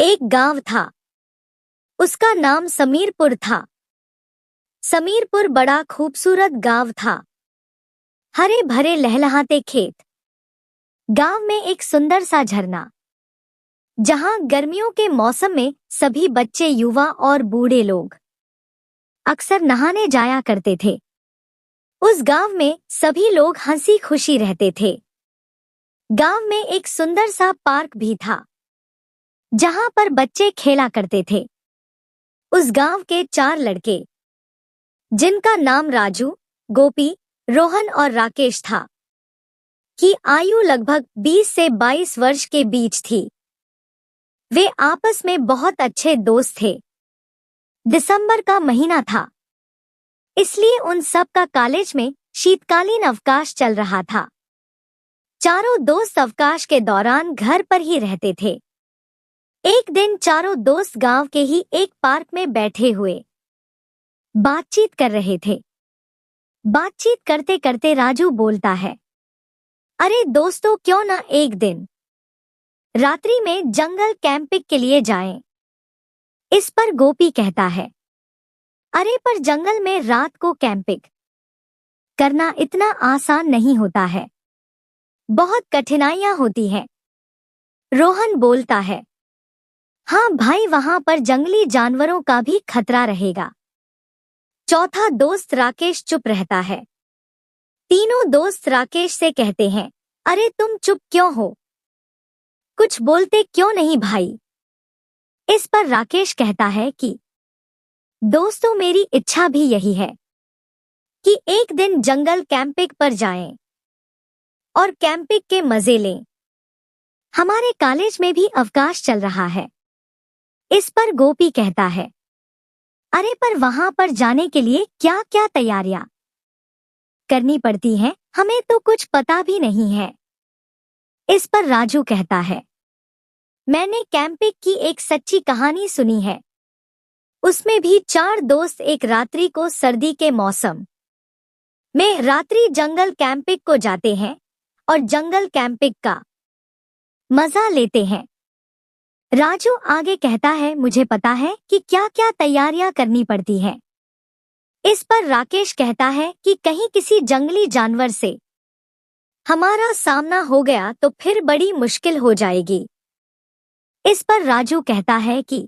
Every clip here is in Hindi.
एक गांव था। उसका नाम समीरपुर था। समीरपुर बड़ा खूबसूरत गांव था। हरे भरे लहलहाते खेत। गांव में एक सुंदर सा झरना, जहां गर्मियों के मौसम में सभी बच्चे, युवा और बूढ़े लोग अक्सर नहाने जाया करते थे। उस गांव में सभी लोग हंसी खुशी रहते थे। गांव में एक सुंदर सा पार्क भी था, जहां पर बच्चे खेला करते थे। उस गांव के 4 लड़के, जिनका नाम राजू, गोपी, रोहन और राकेश था, की आयु लगभग 20 से 22 वर्ष के बीच थी। वे आपस में बहुत अच्छे दोस्त थे। दिसंबर का महीना था, इसलिए उन सब का कॉलेज में शीतकालीन अवकाश चल रहा था। चारों दोस्त अवकाश के दौरान घर पर ही रहते थे। एक दिन चारों दोस्त गांव के ही एक पार्क में बैठे हुए बातचीत कर रहे थे। बातचीत करते करते राजू बोलता है, अरे दोस्तों, क्यों ना एक दिन रात्रि में जंगल कैंपिंग के लिए जाएं। इस पर गोपी कहता है, अरे पर जंगल में रात को कैंपिंग करना इतना आसान नहीं होता है, बहुत कठिनाइयां होती हैं। रोहन बोलता है, हाँ भाई, वहां पर जंगली जानवरों का भी खतरा रहेगा। चौथा दोस्त राकेश चुप रहता है। तीनों दोस्त राकेश से कहते हैं, अरे तुम चुप क्यों हो, कुछ बोलते क्यों नहीं भाई। इस पर राकेश कहता है कि दोस्तों, मेरी इच्छा भी यही है कि एक दिन जंगल कैंपिंग पर जाएं और कैंपिंग के मजे लें। हमारे कॉलेज में भी अवकाश चल रहा है। इस पर गोपी कहता है, अरे पर वहां पर जाने के लिए क्या क्या तैयारियां करनी पड़ती हैं, हमें तो कुछ पता भी नहीं है। इस पर राजू कहता है, मैंने कैंपिंग की एक सच्ची कहानी सुनी है। उसमें भी 4 दोस्त एक रात्रि को सर्दी के मौसम में रात्रि जंगल कैंपिंग को जाते हैं और जंगल कैंपिंग का मजा लेते हैं। राजू आगे कहता है, मुझे पता है कि क्या क्या तैयारियां करनी पड़ती हैं। इस पर राकेश कहता है कि कहीं किसी जंगली जानवर से हमारा सामना हो गया तो फिर बड़ी मुश्किल हो जाएगी। इस पर राजू कहता है कि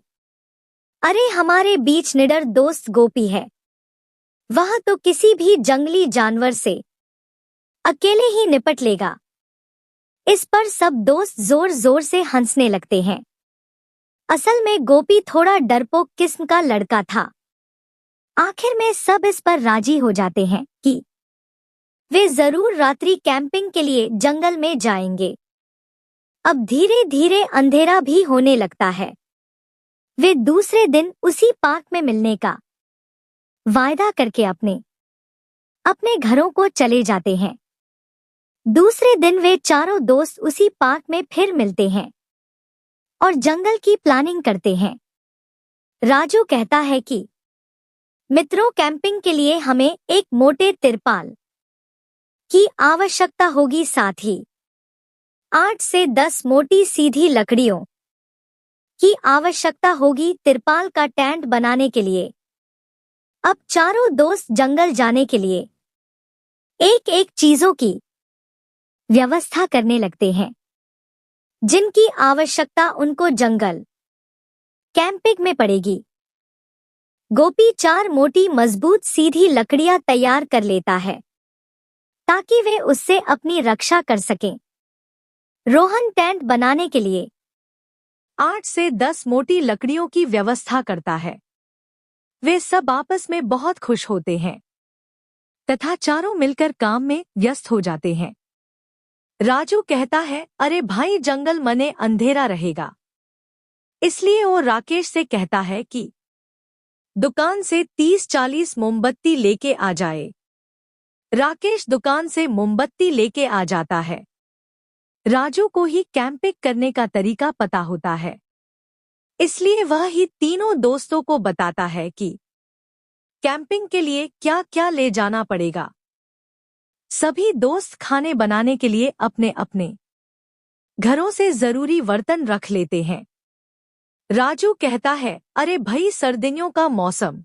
अरे हमारे बीच निडर दोस्त गोपी है, वह तो किसी भी जंगली जानवर से अकेले ही निपट लेगा। इस पर सब दोस्त जोर जोर से हंसने लगते हैं। असल में गोपी थोड़ा डरपोक किस्म का लड़का था। आखिर में सब इस पर राजी हो जाते हैं कि वे जरूर रात्रि कैंपिंग के लिए जंगल में जाएंगे। अब धीरे धीरे अंधेरा भी होने लगता है। वे दूसरे दिन उसी पार्क में मिलने का वायदा करके अपने अपने घरों को चले जाते हैं। दूसरे दिन वे चारों दोस्त उसी पार्क में फिर मिलते हैं और जंगल की प्लानिंग करते हैं। राजू कहता है कि मित्रों, कैंपिंग के लिए हमें एक मोटे तिरपाल की आवश्यकता होगी, साथ ही 8 से 10 मोटी सीधी लकड़ियों की आवश्यकता होगी तिरपाल का टेंट बनाने के लिए। अब चारों दोस्त जंगल जाने के लिए एक एक चीजों की व्यवस्था करने लगते हैं, जिनकी आवश्यकता उनको जंगल कैंपिंग में पड़ेगी। गोपी 4 मोटी मजबूत सीधी लकड़ियां तैयार कर लेता है ताकि वे उससे अपनी रक्षा कर सकें। रोहन टेंट बनाने के लिए 8 से 10 मोटी लकड़ियों की व्यवस्था करता है। वे सब आपस में बहुत खुश होते हैं तथा चारों मिलकर काम में व्यस्त हो जाते हैं। राजू कहता है, अरे भाई, जंगल मने अंधेरा रहेगा, इसलिए वो राकेश से कहता है कि दुकान से 30-40 मोमबत्ती लेके आ जाए। राकेश दुकान से मोमबत्ती लेके आ जाता है। राजू को ही कैंपिंग करने का तरीका पता होता है, इसलिए वह ही तीनों दोस्तों को बताता है कि कैंपिंग के लिए क्या क्या ले जाना पड़ेगा। सभी दोस्त खाने बनाने के लिए अपने अपने घरों से जरूरी बर्तन रख लेते हैं। राजू कहता है, अरे भाई सर्दियों का मौसम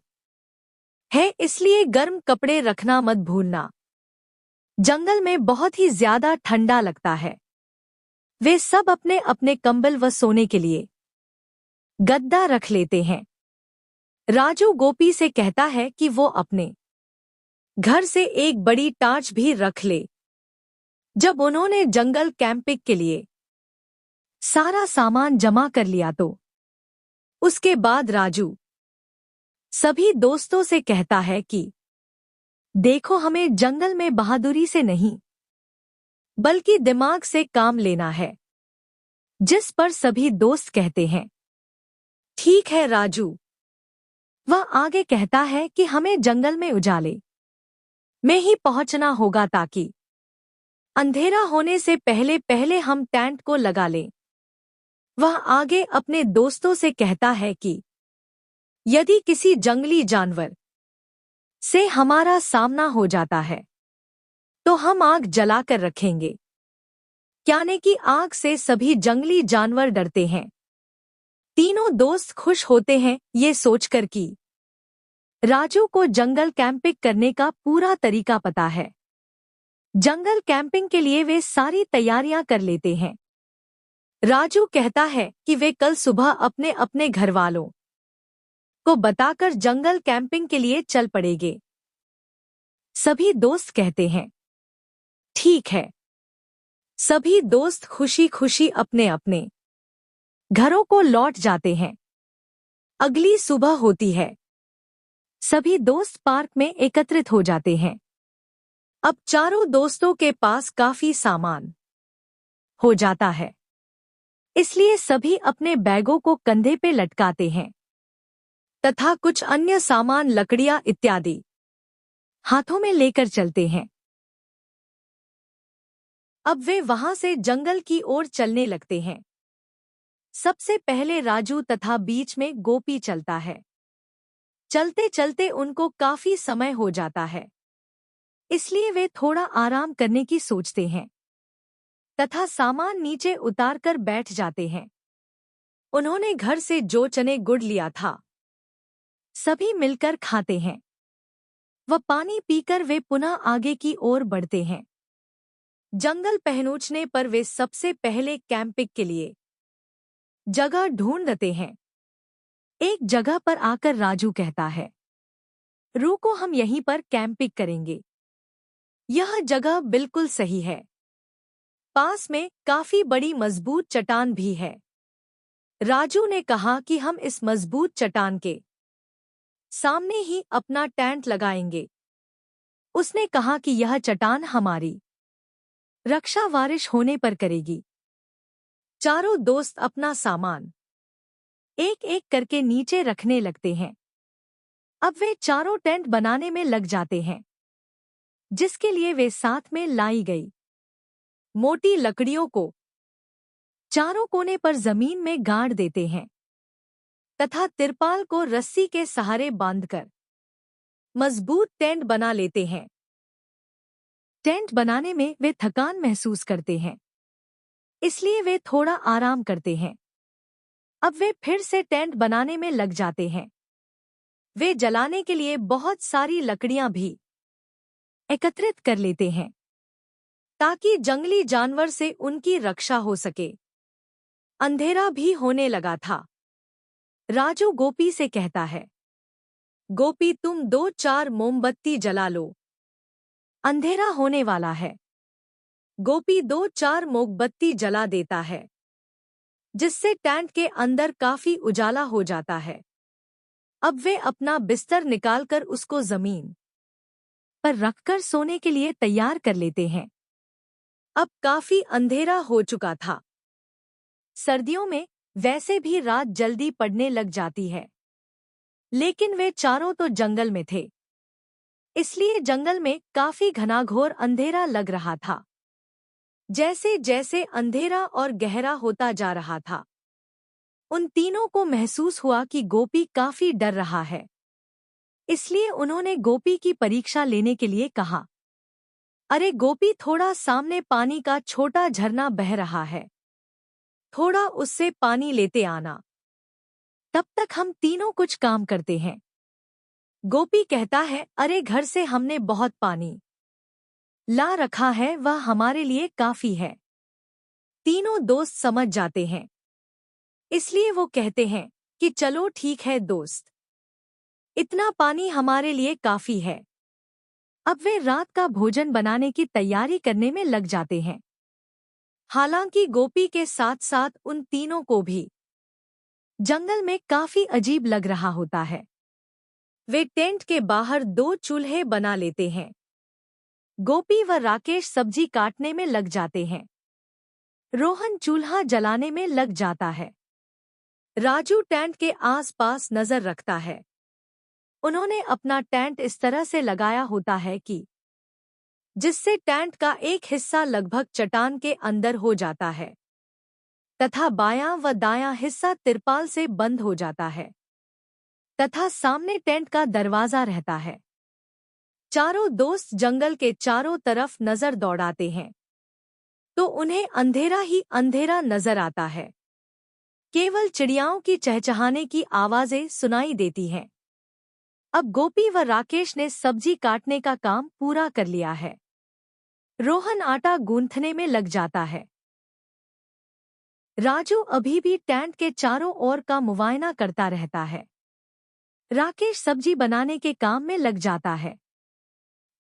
है इसलिए गर्म कपड़े रखना मत भूलना। जंगल में बहुत ही ज्यादा ठंडा लगता है। वे सब अपने अपने कंबल व सोने के लिए गद्दा रख लेते हैं। राजू गोपी से कहता है कि वो अपने घर से एक बड़ी टार्च भी रख ले। जब उन्होंने जंगल कैंपिंग के लिए सारा सामान जमा कर लिया तो उसके बाद राजू सभी दोस्तों से कहता है कि देखो, हमें जंगल में बहादुरी से नहीं बल्कि दिमाग से काम लेना है। जिस पर सभी दोस्त कहते हैं, ठीक है राजू। वह आगे कहता है कि हमें जंगल में उजाले में ही पहुंचना होगा ताकि अंधेरा होने से पहले पहले हम टेंट को लगा लें। वह आगे अपने दोस्तों से कहता है कि यदि किसी जंगली जानवर से हमारा सामना हो जाता है तो हम आग जलाकर रखेंगे। यानी कि आग से सभी जंगली जानवर डरते हैं। तीनों दोस्त खुश होते हैं ये सोचकर कि राजू को जंगल कैंपिंग करने का पूरा तरीका पता है। जंगल कैंपिंग के लिए वे सारी तैयारियां कर लेते हैं। राजू कहता है कि वे कल सुबह अपने अपने घर वालों को बताकर जंगल कैंपिंग के लिए चल पड़ेंगे। सभी दोस्त कहते हैं, ठीक है। सभी दोस्त खुशी खुशी अपने अपने घरों को लौट जाते हैं। अगली सुबह होती है। सभी दोस्त पार्क में एकत्रित हो जाते हैं। अब चारों दोस्तों के पास काफी सामान हो जाता है, इसलिए सभी अपने बैगों को कंधे पे लटकाते हैं तथा कुछ अन्य सामान, लकड़ियां इत्यादि हाथों में लेकर चलते हैं। अब वे वहां से जंगल की ओर चलने लगते हैं। सबसे पहले राजू तथा बीच में गोपी चलता है। चलते चलते उनको काफी समय हो जाता है, इसलिए वे थोड़ा आराम करने की सोचते हैं तथा सामान नीचे उतारकर बैठ जाते हैं। उन्होंने घर से जो चने गुड़ लिया था सभी मिलकर खाते हैं। वह पानी पीकर वे पुनः आगे की ओर बढ़ते हैं। जंगल पहुंचने पर वे सबसे पहले कैंपिंग के लिए जगह ढूंढते हैं। एक जगह पर आकर राजू कहता है, रुको, हम यहीं पर कैंपिंग करेंगे। यह जगह बिल्कुल सही है। पास में काफी बड़ी मजबूत चट्टान भी है। राजू ने कहा कि हम इस मजबूत चट्टान के सामने ही अपना टेंट लगाएंगे। उसने कहा कि यह चट्टान हमारी रक्षा बारिश होने पर करेगी। चारों दोस्त अपना सामान एक एक करके नीचे रखने लगते हैं। अब वे चारों टेंट बनाने में लग जाते हैं, जिसके लिए वे साथ में लाई गई मोटी लकड़ियों को चारों कोने पर जमीन में गाड़ देते हैं तथा तिरपाल को रस्सी के सहारे बांधकर मजबूत टेंट बना लेते हैं। टेंट बनाने में वे थकान महसूस करते हैं, इसलिए वे थोड़ा आराम करते हैं। अब वे फिर से टेंट बनाने में लग जाते हैं। वे जलाने के लिए बहुत सारी लकड़ियां भी एकत्रित कर लेते हैं ताकि जंगली जानवर से उनकी रक्षा हो सके। अंधेरा भी होने लगा था। राजू गोपी से कहता है, गोपी, तुम 2-4 मोमबत्ती जला लो, अंधेरा होने वाला है। गोपी 2-4 मोमबत्ती जला देता है, जिससे टेंट के अंदर काफी उजाला हो जाता है। अब वे अपना बिस्तर निकालकर उसको जमीन पर रखकर सोने के लिए तैयार कर लेते हैं। अब काफी अंधेरा हो चुका था। सर्दियों में वैसे भी रात जल्दी पड़ने लग जाती है, लेकिन वे चारों तो जंगल में थे, इसलिए जंगल में काफी घनाघोर अंधेरा लग रहा था। जैसे जैसे अंधेरा और गहरा होता जा रहा था, उन तीनों को महसूस हुआ कि गोपी काफी डर रहा है। इसलिए उन्होंने गोपी की परीक्षा लेने के लिए कहा, अरे गोपी, थोड़ा सामने पानी का छोटा झरना बह रहा है, थोड़ा उससे पानी लेते आना। तब तक हम तीनों कुछ काम करते हैं। गोपी कहता है, अरे घर से हमने बहुत पानी ला रखा है, वह हमारे लिए काफी है। तीनों दोस्त समझ जाते हैं, इसलिए वो कहते हैं कि चलो ठीक है दोस्त, इतना पानी हमारे लिए काफी है। अब वे रात का भोजन बनाने की तैयारी करने में लग जाते हैं। हालांकि गोपी के साथ साथ उन तीनों को भी जंगल में काफी अजीब लग रहा होता है। वे टेंट के बाहर 2 चूल्हे बना लेते हैं। गोपी व राकेश सब्जी काटने में लग जाते हैं। रोहन चूल्हा जलाने में लग जाता है। राजू टेंट के आसपास नजर रखता है। उन्होंने अपना टेंट इस तरह से लगाया होता है कि जिससे टेंट का एक हिस्सा लगभग चट्टान के अंदर हो जाता है तथा बायां व दायां हिस्सा तिरपाल से बंद हो जाता है तथा सामने टेंट का दरवाजा रहता है। चारों दोस्त जंगल के चारों तरफ नजर दौड़ाते हैं तो उन्हें अंधेरा ही अंधेरा नजर आता है। केवल चिड़ियाओं की चहचहाने की आवाजें सुनाई देती हैं। अब गोपी व राकेश ने सब्जी काटने का काम पूरा कर लिया है। रोहन आटा गूंथने में लग जाता है। राजू अभी भी टेंट के चारों ओर का मुआयना करता रहता है। राकेश सब्जी बनाने के काम में लग जाता है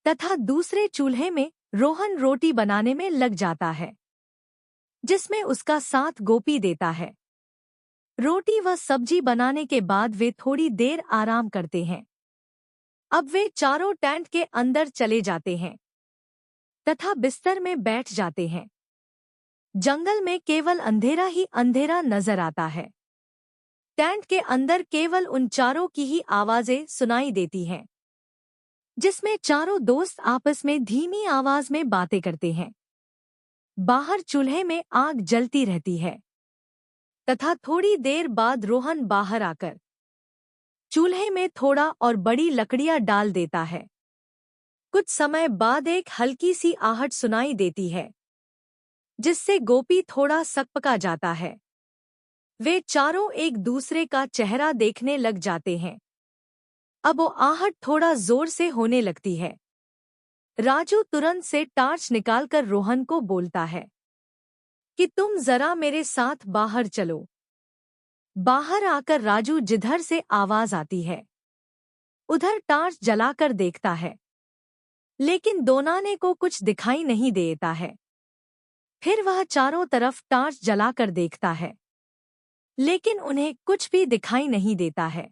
तथा दूसरे चूल्हे में रोहन रोटी बनाने में लग जाता है, जिसमें उसका साथ गोपी देता है। रोटी व सब्जी बनाने के बाद वे थोड़ी देर आराम करते हैं। अब वे चारों टेंट के अंदर चले जाते हैं तथा बिस्तर में बैठ जाते हैं। जंगल में केवल अंधेरा ही अंधेरा नजर आता है। टेंट के अंदर केवल उन चारों की ही आवाजें सुनाई देती हैं, जिसमें चारों दोस्त आपस में धीमी आवाज में बातें करते हैं। बाहर चूल्हे में आग जलती रहती है तथा थोड़ी देर बाद रोहन बाहर आकर चूल्हे में थोड़ा और बड़ी लकड़ियां डाल देता है। कुछ समय बाद एक हल्की सी आहट सुनाई देती है, जिससे गोपी थोड़ा सकपका जाता है। वे चारों एक दूसरे का चेहरा देखने लग जाते हैं। अब वो आहट थोड़ा जोर से होने लगती है। राजू तुरंत से टार्च निकालकर रोहन को बोलता है कि तुम जरा मेरे साथ बाहर चलो। बाहर आकर राजू जिधर से आवाज आती है उधर टार्च जलाकर देखता है, लेकिन दोनाने को कुछ दिखाई नहीं देता है। फिर वह चारों तरफ टार्च जलाकर देखता है, लेकिन उन्हें कुछ भी दिखाई नहीं देता है।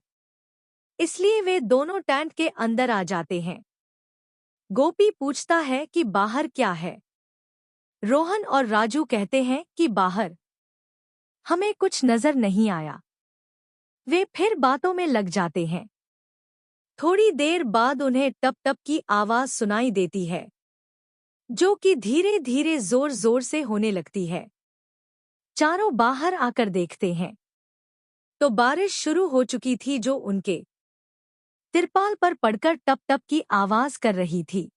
इसलिए वे दोनों टेंट के अंदर आ जाते हैं। गोपी पूछता है कि बाहर क्या है। रोहन और राजू कहते हैं कि बाहर हमें कुछ नजर नहीं आया। वे फिर बातों में लग जाते हैं। थोड़ी देर बाद उन्हें टप टप की आवाज सुनाई देती है, जो कि धीरे धीरे जोर जोर से होने लगती है। चारों बाहर आकर देखते हैं तो बारिश शुरू हो चुकी थी, जो उनके तिरपाल पर पड़कर टप टप की आवाज कर रही थी।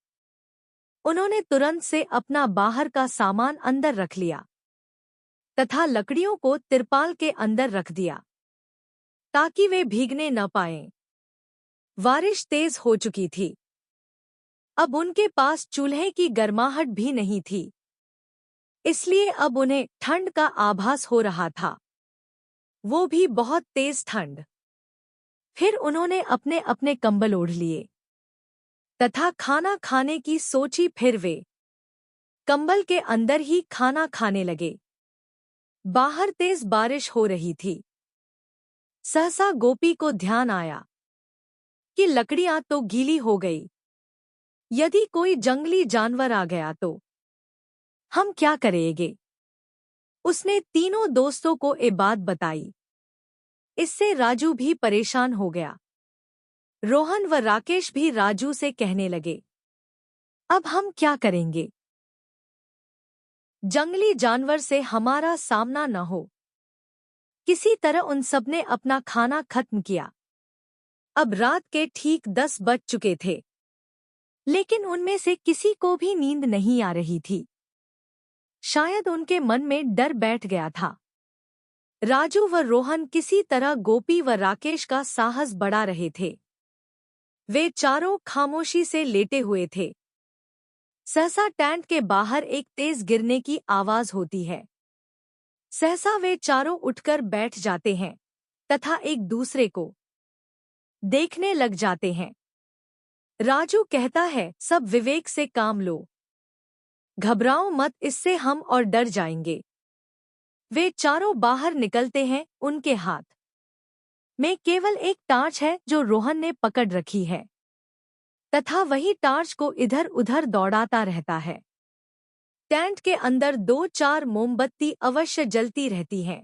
उन्होंने तुरंत से अपना बाहर का सामान अंदर रख लिया तथा लकड़ियों को तिरपाल के अंदर रख दिया ताकि वे भीगने न पाएं। बारिश तेज हो चुकी थी। अब उनके पास चूल्हे की गर्माहट भी नहीं थी, इसलिए अब उन्हें ठंड का आभास हो रहा था, वो भी बहुत तेज ठंड। फिर उन्होंने अपने अपने कंबल ओढ़ लिए तथा खाना खाने की सोची। फिर वे कंबल के अंदर ही खाना खाने लगे। बाहर तेज बारिश हो रही थी। सहसा गोपी को ध्यान आया कि लकड़ियां तो गीली हो गई। यदि कोई जंगली जानवर आ गया तो हम क्या करेंगे? उसने तीनों दोस्तों को ये बात बताई। इससे राजू भी परेशान हो गया। रोहन व राकेश भी राजू से कहने लगे, अब हम क्या करेंगे? जंगली जानवर से हमारा सामना न हो। किसी तरह उन सबने अपना खाना खत्म किया। अब रात के ठीक 10 बज चुके थे, लेकिन उनमें से किसी को भी नींद नहीं आ रही थी। शायद उनके मन में डर बैठ गया था। राजू व रोहन किसी तरह गोपी व राकेश का साहस बढ़ा रहे थे। वे चारों खामोशी से लेटे हुए थे। सहसा टेंट के बाहर एक तेज गिरने की आवाज होती है। सहसा वे चारों उठकर बैठ जाते हैं तथा एक दूसरे को देखने लग जाते हैं। राजू कहता है, सब विवेक से काम लो, घबराओ मत, इससे हम और डर जाएंगे। वे चारों बाहर निकलते हैं। उनके हाथ में केवल एक टार्च है जो रोहन ने पकड़ रखी है तथा वही टार्च को इधर उधर दौड़ाता रहता है। टेंट के अंदर 2-4 मोमबत्ती अवश्य जलती रहती हैं।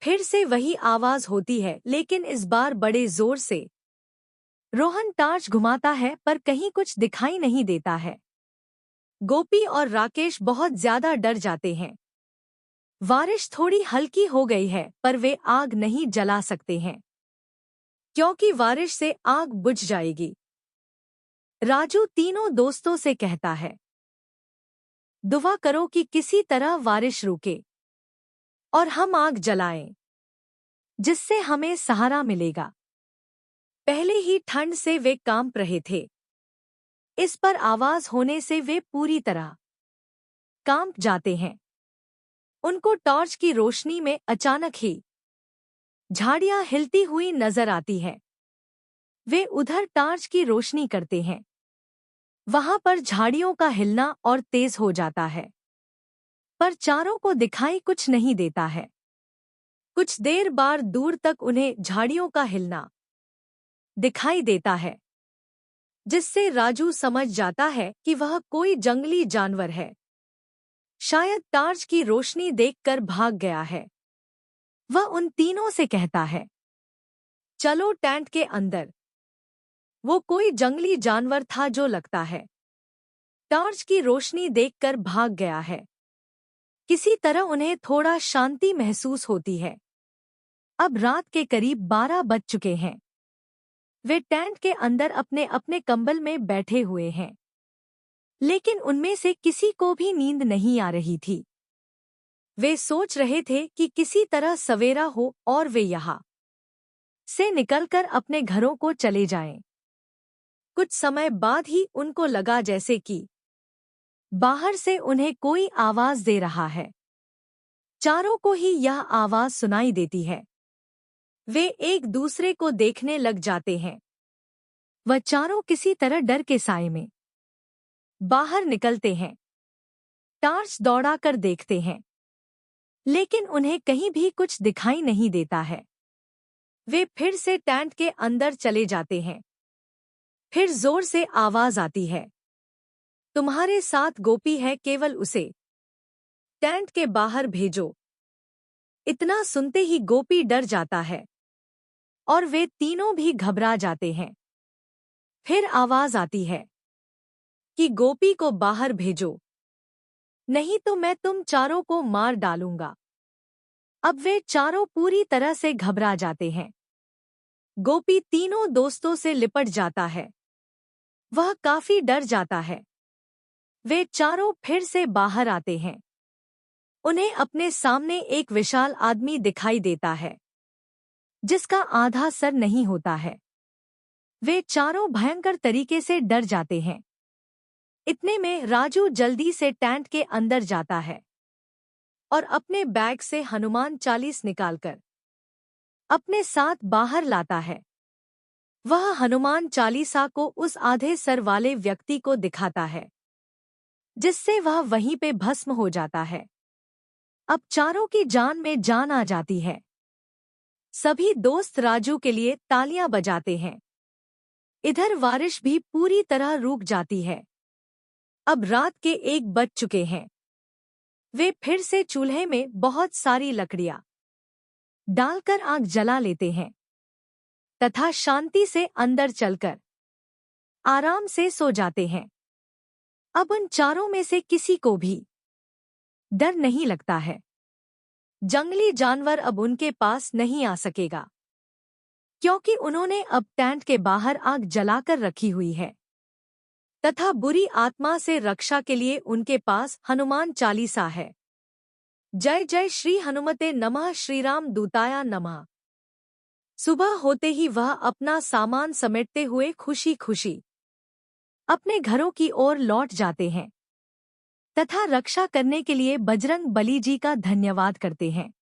फिर से वही आवाज होती है, लेकिन इस बार बड़े जोर से। रोहन टार्च घुमाता है पर कहीं कुछ दिखाई नहीं देता है। गोपी और राकेश बहुत ज्यादा डर जाते हैं। बारिश थोड़ी हल्की हो गई है पर वे आग नहीं जला सकते हैं क्योंकि बारिश से आग बुझ जाएगी। राजू तीनों दोस्तों से कहता है, दुआ करो कि किसी तरह बारिश रुके और हम आग जलाएं, जिससे हमें सहारा मिलेगा। पहले ही ठंड से वे कांप रहे थे। इस पर आवाज होने से वे पूरी तरह कांप जाते हैं। उनको टॉर्च की रोशनी में अचानक ही झाड़ियां हिलती हुई नजर आती हैं। वे उधर टॉर्च की रोशनी करते हैं। वहां पर झाड़ियों का हिलना और तेज हो जाता है, पर चारों को दिखाई कुछ नहीं देता है। कुछ देर बाद दूर तक उन्हें झाड़ियों का हिलना दिखाई देता है, जिससे राजू समझ जाता है कि वह कोई जंगली जानवर है। शायद टॉर्च की रोशनी देखकर भाग गया है। वह उन तीनों से कहता है, चलो टेंट के अंदर। वो कोई जंगली जानवर था जो लगता है टॉर्च की रोशनी देखकर भाग गया है। किसी तरह उन्हें थोड़ा शांति महसूस होती है। अब रात के करीब 12 बज चुके हैं। वे टेंट के अंदर अपने अपने कंबल में बैठे हुए हैं, लेकिन उनमें से किसी को भी नींद नहीं आ रही थी। वे सोच रहे थे कि किसी तरह सवेरा हो और वे यहाँ से निकलकर अपने घरों को चले जाएं। कुछ समय बाद ही उनको लगा जैसे कि बाहर से उन्हें कोई आवाज दे रहा है। चारों को ही यह आवाज सुनाई देती है। वे एक दूसरे को देखने लग जाते हैं। वह चारों किसी तरह डर के साए में बाहर निकलते हैं। टॉर्च दौड़ाकर देखते हैं, लेकिन उन्हें कहीं भी कुछ दिखाई नहीं देता है। वे फिर से टेंट के अंदर चले जाते हैं। फिर जोर से आवाज आती है, तुम्हारे साथ गोपी है, केवल उसे टेंट के बाहर भेजो। इतना सुनते ही गोपी डर जाता है और वे तीनों भी घबरा जाते हैं। फिर आवाज आती है कि गोपी को बाहर भेजो, नहीं तो मैं तुम चारों को मार डालूंगा। अब वे चारों पूरी तरह से घबरा जाते हैं। गोपी तीनों दोस्तों से लिपट जाता है। वह काफी डर जाता है। वे चारों फिर से बाहर आते हैं। उन्हें अपने सामने एक विशाल आदमी दिखाई देता है, जिसका आधा सर नहीं होता है। वे चारों भयंकर तरीके से डर जाते हैं। इतने में राजू जल्दी से टेंट के अंदर जाता है और अपने बैग से हनुमान चालीस निकालकर अपने साथ बाहर लाता है। वह हनुमान चालीसा को उस आधे सर वाले व्यक्ति को दिखाता है, जिससे वह वहीं पे भस्म हो जाता है। अब चारों की जान में जान आ जाती है। सभी दोस्त राजू के लिए तालियां बजाते हैं। इधर बारिश भी पूरी तरह रुक जाती है। अब रात के 1 बज चुके हैं। वे फिर से चूल्हे में बहुत सारी लकड़ियां डालकर आग जला लेते हैं तथा शांति से अंदर चलकर आराम से सो जाते हैं। अब उन चारों में से किसी को भी डर नहीं लगता है। जंगली जानवर अब उनके पास नहीं आ सकेगा, क्योंकि उन्होंने अब टेंट के बाहर आग जलाकर रखी हुई है तथा बुरी आत्मा से रक्षा के लिए उनके पास हनुमान चालीसा है। जय जय श्री हनुमते नमः, श्री राम दूताया नमः। सुबह होते ही वह अपना सामान समेटते हुए खुशी खुशी अपने घरों की ओर लौट जाते हैं तथा रक्षा करने के लिए बजरंग बली जी का धन्यवाद करते हैं।